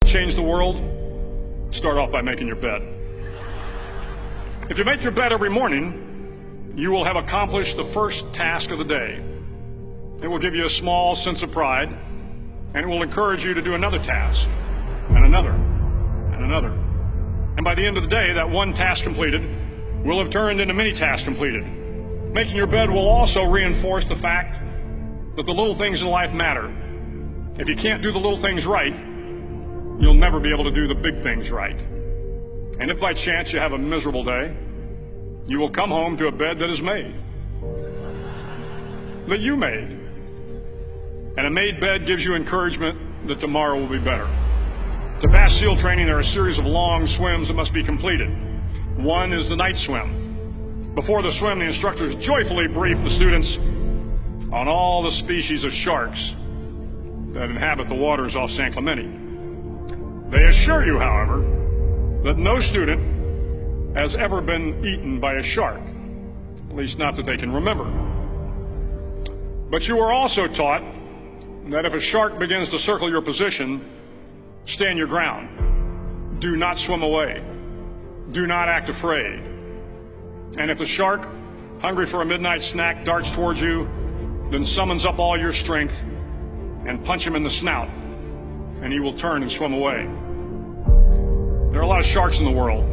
change the world? Start off by making your bed. If you make your bed every morning, you will have accomplished the first task of the day. It will give you a small sense of pride, and it will encourage you to do another task, and another, and another. And by the end of the day, that one task completed will have turned into many tasks completed. Making your bed will also reinforce the fact that the little things in life matter. If you can't do the little things right, you'll never be able to do the big things right. And if by chance you have a miserable day, you will come home to a bed that is made, that you made. And a made bed gives you encouragement that tomorrow will be better. To pass SEAL training, there are a series of long swims that must be completed. One is the night swim. Before the swim, the instructors joyfully brief the students on all the species of sharks that inhabit the waters off San Clemente. They assure you, however, that no student has ever been eaten by a shark, at least not that they can remember. But you are also taught that if a shark begins to circle your position, stand your ground. Do not swim away. Do not act afraid. And if the shark, hungry for a midnight snack, darts towards you, then summons up all your strength and punch him in the snout, and he will turn and swim away. There are a lot of sharks in the world.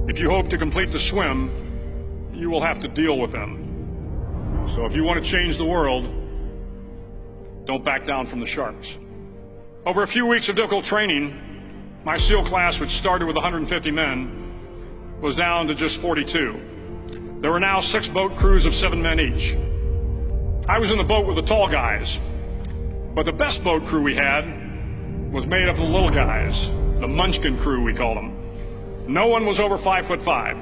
If you hope to complete the swim, you will have to deal with them. So if you want to change the world, don't back down from the sharks. Over a few weeks of difficult training, my SEAL class, which started with 150 men, was down to just 42. There were now 6 boat crews of 7 men each. I was in the boat with the tall guys, but the best boat crew we had was made up of the little guys, the Munchkin crew, we called them. No one was over 5'5".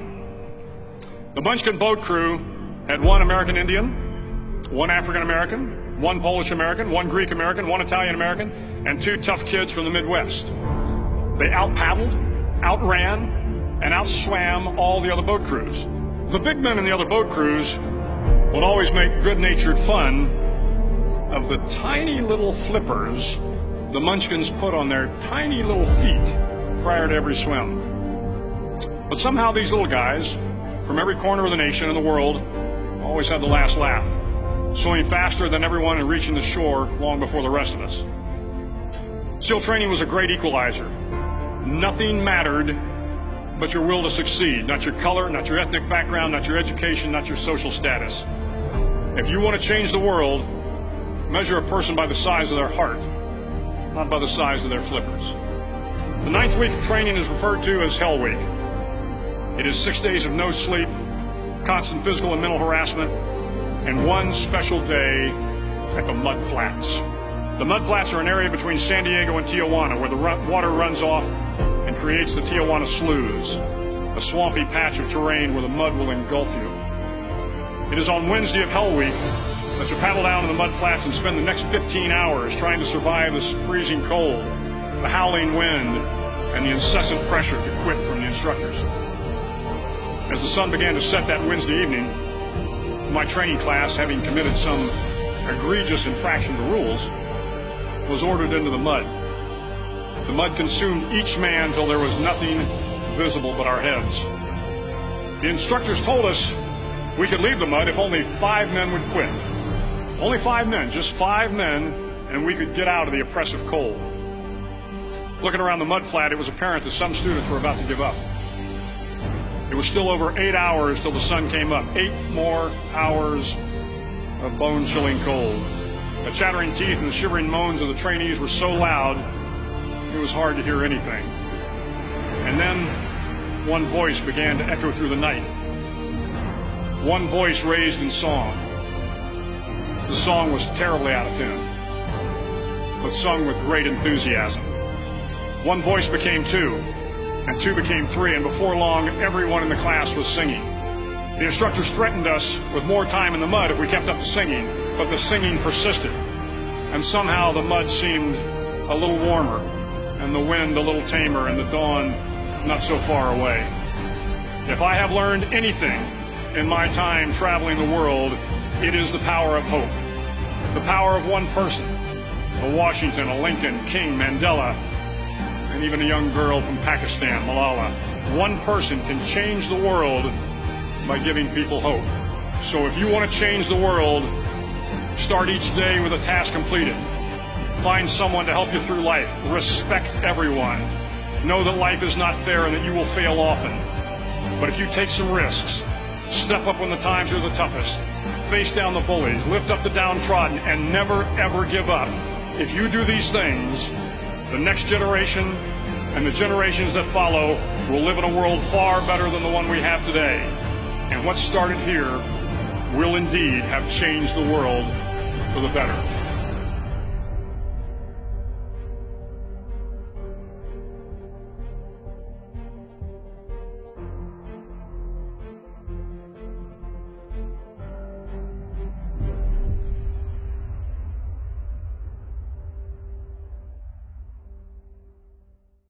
The Munchkin boat crew had 1 American Indian, 1 African American, 1 Polish American, 1 Greek American, 1 Italian American, and 2 tough kids from the Midwest. They out-paddled, outran, and outswam all the other boat crews. The big men in the other boat crews would always make good-natured fun of the tiny little flippers the Munchkins put on their tiny little feet prior to every swim. But somehow these little guys from every corner of the nation and the world always had the last laugh, swimming faster than everyone and reaching the shore long before the rest of us. SEAL training was a great equalizer. Nothing mattered but your will to succeed, not your color, not your ethnic background, not your education, not your social status. If you want to change the world, measure a person by the size of their heart, not by the size of their flippers. The 9th week of training is referred to as Hell Week. It is 6 days of no sleep, constant physical and mental harassment, and 1 special day at the Mud Flats. The Mud Flats are an area between San Diego and Tijuana where the water runs off and creates the Tijuana Sloughs, a swampy patch of terrain where the mud will engulf you. It is on Wednesday of Hell Week that you paddle down to the Mud Flats and spend the next 15 hours trying to survive the freezing cold, the howling wind, and the incessant pressure to quit from the instructors. As the sun began to set that Wednesday evening, my training class, having committed some egregious infraction to rules, was ordered into the mud. The mud consumed each man till there was nothing visible but our heads. The instructors told us we could leave the mud if only 5 men would quit. Only 5 men, just 5 men, and we could get out of the oppressive cold. Looking around the mud flat, it was apparent that some students were about to give up. It was still over 8 hours till the sun came up. 8 more hours of bone-chilling cold. The chattering teeth and the shivering moans of the trainees were so loud, it was hard to hear anything. And then one voice began to echo through the night. One voice raised in song. The song was terribly out of tune, but sung with great enthusiasm. One voice became 2, and 2 became 3, and before long, everyone in the class was singing. The instructors threatened us with more time in the mud if we kept up the singing, but the singing persisted, and somehow the mud seemed a little warmer, and the wind a little tamer, and the dawn not so far away. If I have learned anything in my time traveling the world, it is the power of hope. The power of one person, a Washington, a Lincoln, King, Mandela, and even a young girl from Pakistan, Malala. One person can change the world by giving people hope. So if you want to change the world, start each day with a task completed. Find someone to help you through life. Respect everyone. Know that life is not fair and that you will fail often. But if you take some risks, step up when the times are the toughest, face down the bullies, lift up the downtrodden, and never, ever give up. If you do these things, the next generation and the generations that follow will live in a world far better than the one we have today. And what started here will indeed have changed the world for the better.